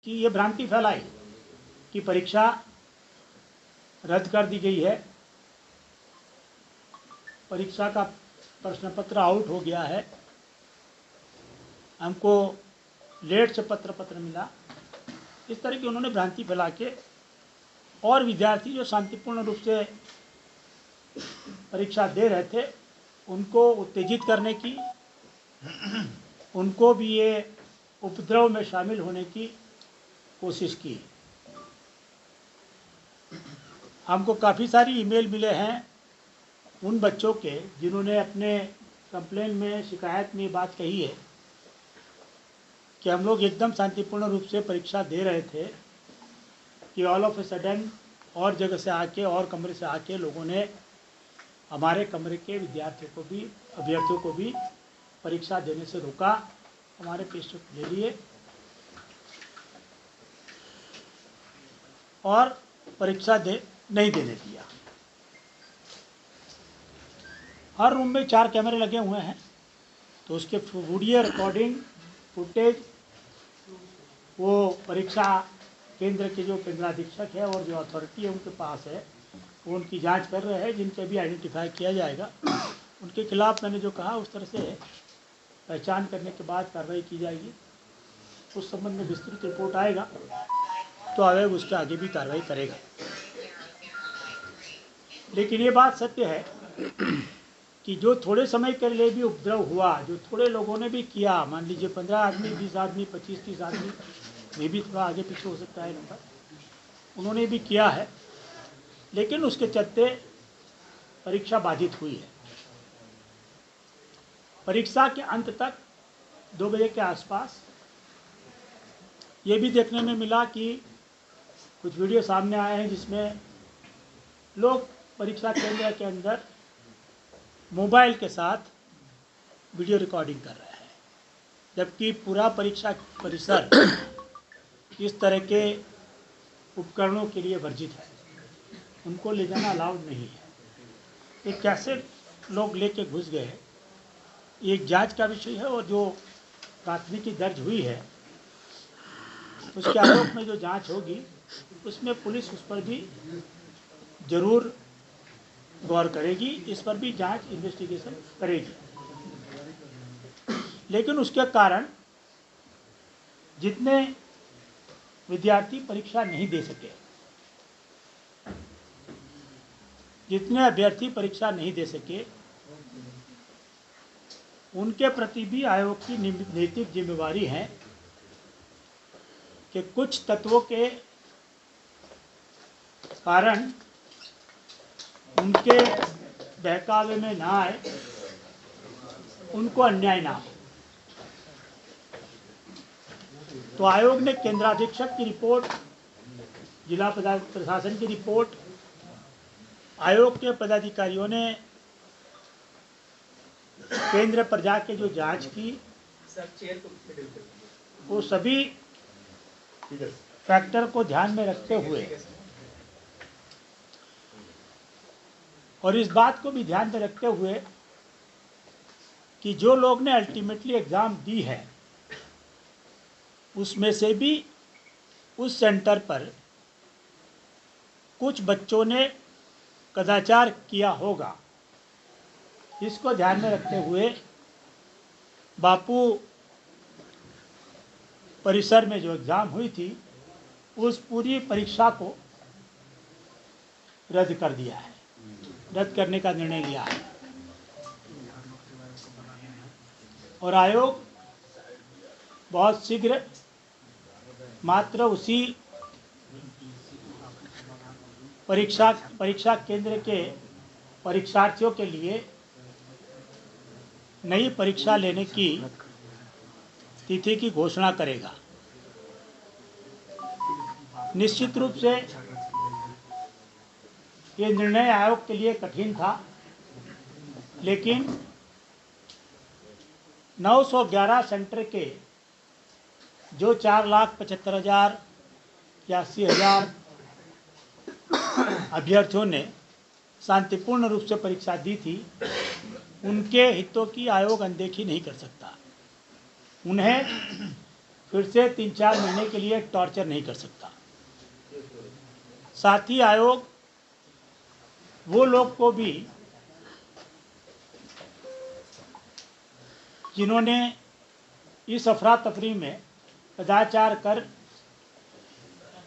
कि ये भ्रांति फैलाई कि परीक्षा रद्द कर दी गई है, परीक्षा का प्रश्न पत्र आउट हो गया है, हमको लेट से पत्र मिला। इस तरह की उन्होंने भ्रांति फैला के और विद्यार्थी जो शांतिपूर्ण रूप से परीक्षा दे रहे थे उनको उत्तेजित करने की, उनको भी ये उपद्रव में शामिल होने की कोशिश की। हमको काफ़ी सारी ईमेल मिले हैं उन बच्चों के जिन्होंने अपने कंप्लेन में, शिकायत में बात कही है कि हम लोग एकदम शांतिपूर्ण रूप से परीक्षा दे रहे थे कि ऑल ऑफ ए सडन और जगह से आके और कमरे से आके लोगों ने हमारे कमरे के अभ्यर्थियों को भी परीक्षा देने से रोका, हमारे पेपर ले लिए और परीक्षा नहीं देने दिया। हर रूम में 4 कैमरे लगे हुए हैं, तो उसके वीडियो रिकॉर्डिंग फुटेज वो परीक्षा केंद्र के जो केंद्राधीक्षक है और जो अथॉरिटी है उनके पास है, वो उनकी जांच कर रहे हैं। जिनके भी आइडेंटिफाई किया जाएगा उनके खिलाफ मैंने जो कहा उस तरह से पहचान करने के बाद कार्रवाई की जाएगी। उस संबंध में विस्तृत रिपोर्ट आएगा तो आयोग उसके आगे भी कार्रवाई करेगा। लेकिन ये बात सत्य है कि जो थोड़े समय के लिए भी उपद्रव हुआ, जो थोड़े लोगों ने भी किया, मान लीजिए 15 आदमी, 20 आदमी, 25-30 आदमी, में भी थोड़ा आगे पीछे हो सकता है नंबर, उन्होंने भी किया है, लेकिन उसके चलते परीक्षा बाधित हुई है। परीक्षा के अंत तक 2 बजे के आसपास ये भी देखने में मिला कि कुछ वीडियो सामने आए हैं जिसमें लोग परीक्षा केंद्र के अंदर मोबाइल के साथ वीडियो रिकॉर्डिंग कर रहे हैं, जबकि पूरा परीक्षा परिसर इस तरह के उपकरणों के लिए वर्जित है, उनको ले जाना अलाउड नहीं है। ये कैसे लोग लेके घुस गए, एक जांच का विषय है और जो प्राथमिकी दर्ज हुई है उसके आरोप में जो जांच होगी उसमें पुलिस उस पर भी जरूर गौर करेगी, इस पर भी जांच इन्वेस्टिगेशन करेगी। लेकिन उसके कारण जितने विद्यार्थी परीक्षा नहीं दे सके, जितने अभ्यर्थी परीक्षा नहीं दे सके, उनके प्रति भी आयोग की नैतिक जिम्मेवारी है कि कुछ तत्वों के कारण उनके बहकावे में ना आए, उनको अन्याय ना हो। तो आयोग ने केंद्राधीक्षक की रिपोर्ट, जिला प्रशासन की रिपोर्ट, आयोग के पदाधिकारियों ने केंद्र पर जाके जो जांच की, वो सभी फैक्टर को ध्यान में रखते हुए और इस बात को भी ध्यान में रखते हुए कि जो लोग ने अल्टीमेटली एग्ज़ाम दी है उसमें से भी उस सेंटर पर कुछ बच्चों ने कदाचार किया होगा, इसको ध्यान में रखते हुए बापू परिसर में जो एग्ज़ाम हुई थी उस पूरी परीक्षा को रद्द कर दिया है, रद्द करने का निर्णय लिया है। और आयोग बहुत शीघ्र मात्र उसी परीक्षा केंद्र के परीक्षार्थियों के लिए नई परीक्षा लेने की तिथि की घोषणा करेगा। निश्चित रूप से ये निर्णय आयोग के लिए कठिन था, लेकिन 911 सेंटर के जो 4,75,000 या 80,000 अभ्यर्थियों ने शांतिपूर्ण रूप से परीक्षा दी थी, उनके हितों की आयोग अनदेखी नहीं कर सकता। उन्हें फिर से 3-4 महीने के लिए टॉर्चर नहीं कर सकता। साथ ही आयोग वो लोग को भी जिन्होंने इस अफरा तफरी में कदाचार कर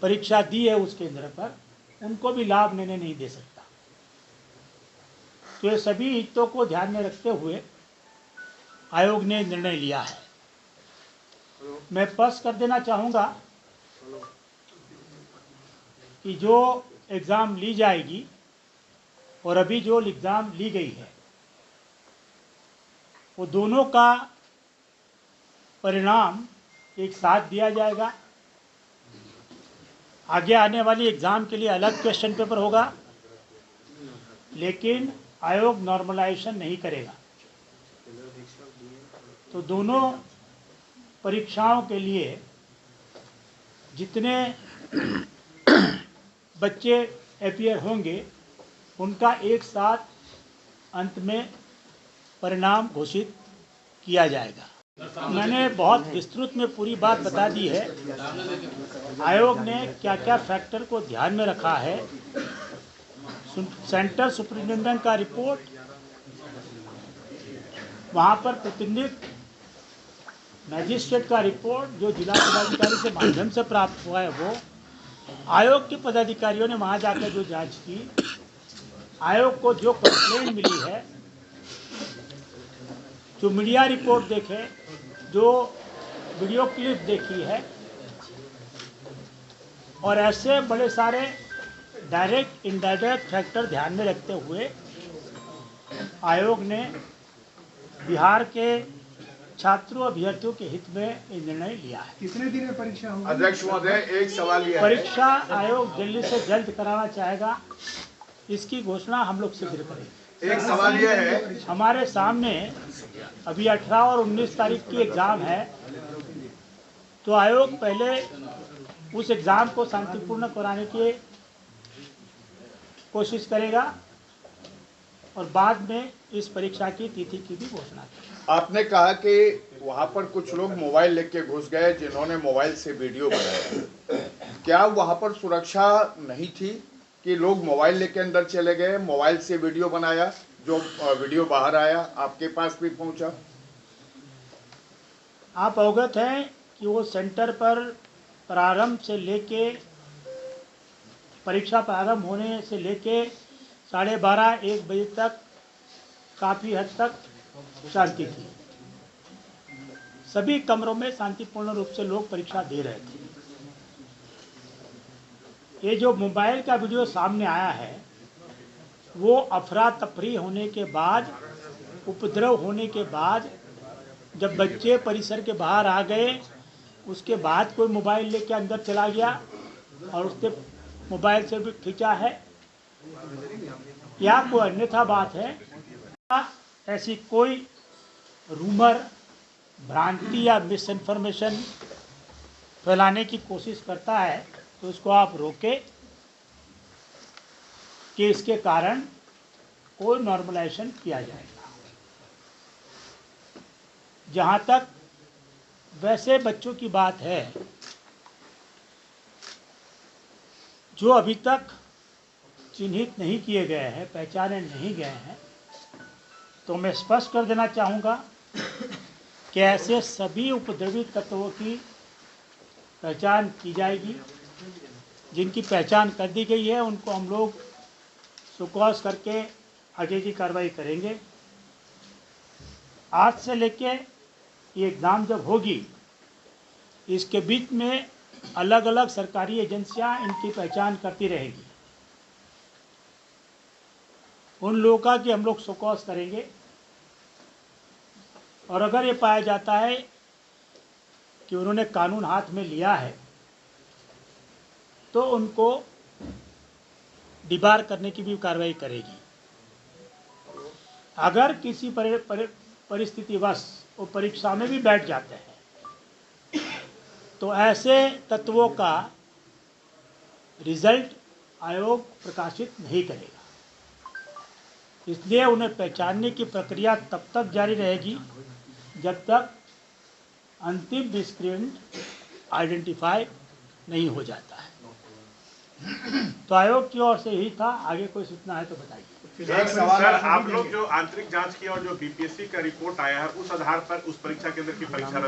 परीक्षा दी है उस केंद्र पर, उनको भी लाभ लेने नहीं दे सकता। तो ये सभी हितों को ध्यान में रखते हुए आयोग ने निर्णय लिया है। मैं स्पष्ट कर देना चाहूँगा कि जो एग्ज़ाम ली जाएगी और अभी जो एग्ज़ाम ली गई है, वो दोनों का परिणाम एक साथ दिया जाएगा। आगे आने वाली एग्ज़ाम के लिए अलग क्वेश्चन पेपर होगा, लेकिन आयोग नॉर्मलाइजेशन नहीं करेगा। तो दोनों परीक्षाओं के लिए जितने बच्चे अपीयर होंगे, उनका एक साथ अंत में परिणाम घोषित किया जाएगा। मैंने बहुत विस्तृत में पूरी बात बता दी है। आयोग ने क्या क्या फैक्टर को ध्यान में रखा है, सेंटर सुपरिटेंडेंट का रिपोर्ट, वहाँ पर प्रतिनिधित्व मैजिस्ट्रेट का रिपोर्ट जो जिला पदाधिकारी के माध्यम से प्राप्त हुआ है, वो आयोग के पदाधिकारियों ने वहाँ जाकर जो जांच की, आयोग को जो कंप्लेंट मिली है, जो मीडिया रिपोर्ट देखे, जो वीडियो क्लिप देखी है, और ऐसे बड़े सारे डायरेक्ट इनडायरेक्ट फैक्टर ध्यान में रखते हुए आयोग ने बिहार के छात्रों अभ्यर्थियों के हित में ये निर्णय लिया है। कितने दिन में परीक्षा होगी? अध्यक्ष महोदय, एक सवाल यह है, परीक्षा आयोग जल्दी से जल्द कराना चाहेगा, इसकी घोषणा हम लोग शीघ्र करेंगे। एक सवाल यह है, हमारे सामने अभी 18 और 19 तारीख की एग्ज़ाम है, तो आयोग पहले उस एग्ज़ाम को शांतिपूर्ण कराने की कोशिश करेगा और बाद में इस परीक्षा की तिथि की भी घोषणा करेगा। आपने कहा कि वहां पर कुछ लोग मोबाइल लेके घुस गए जिन्होंने मोबाइल से वीडियो बनाया। क्या वहां पर सुरक्षा नहीं थी कि लोग मोबाइल लेके अंदर चले गए, मोबाइल से वीडियो बनाया, जो वीडियो बाहर आया आपके पास भी पहुंचा? आप अवगत हैं कि वो सेंटर पर प्रारंभ से लेके परीक्षा प्रारंभ होने से लेके 12:30-1 बजे तक काफ़ी हद तक शांति थी। सभी कमरों में शांतिपूर्ण रूप से लोग परीक्षा दे रहे थे। ये जो मोबाइल का वीडियो सामने आया है, वो अफरा तफरी होने के बाद, उपद्रव होने के बाद, जब बच्चे परिसर के बाहर आ गए, उसके बाद कोई मोबाइल लेके अंदर चला गया और उसने मोबाइल से भी खींचा है, या कोई अन्यथा बात है। ऐसी कोई रूमर, भ्रांति या मिस इन्फॉर्मेशन फैलाने की कोशिश करता है, तो उसको आप रोकें कि इसके कारण कोई नॉर्मलाइजेशन किया जाएगा। जहाँ तक वैसे बच्चों की बात है जो अभी तक चिन्हित नहीं किए गए हैं, पहचाने नहीं गए हैं, तो मैं स्पष्ट कर देना चाहूँगा कि ऐसे सभी उपद्रवी तत्वों की पहचान की जाएगी। जिनकी पहचान कर दी गई है, उनको हम लोग सुकौश करके आगे की कार्रवाई करेंगे। आज से लेके ये एग्ज़ाम जब होगी, इसके बीच में अलग अलग सरकारी एजेंसियां इनकी पहचान करती रहेगी। उन लोगों का कि हम लोग सुकौश करेंगे, और अगर ये पाया जाता है कि उन्होंने कानून हाथ में लिया है, तो उनको डिबार करने की भी कार्रवाई करेगी। अगर किसी परिस्थितिवश वो परीक्षा में भी बैठ जाते हैं, तो ऐसे तत्वों का रिजल्ट आयोग प्रकाशित नहीं करेगा। इसलिए उन्हें पहचानने की प्रक्रिया तब तक जारी रहेगी जब तक अंतिम निष्क्रिय आइडेंटिफाई नहीं हो जाता है। तो आयोग की ओर से यही था। आगे कोई सूचना है तो बताइए। एक सवाल सर, आप लोग जो आंतरिक जांच की और जो बीपीएससी का रिपोर्ट आया है उस आधार पर उस परीक्षा केंद्र की परीक्षा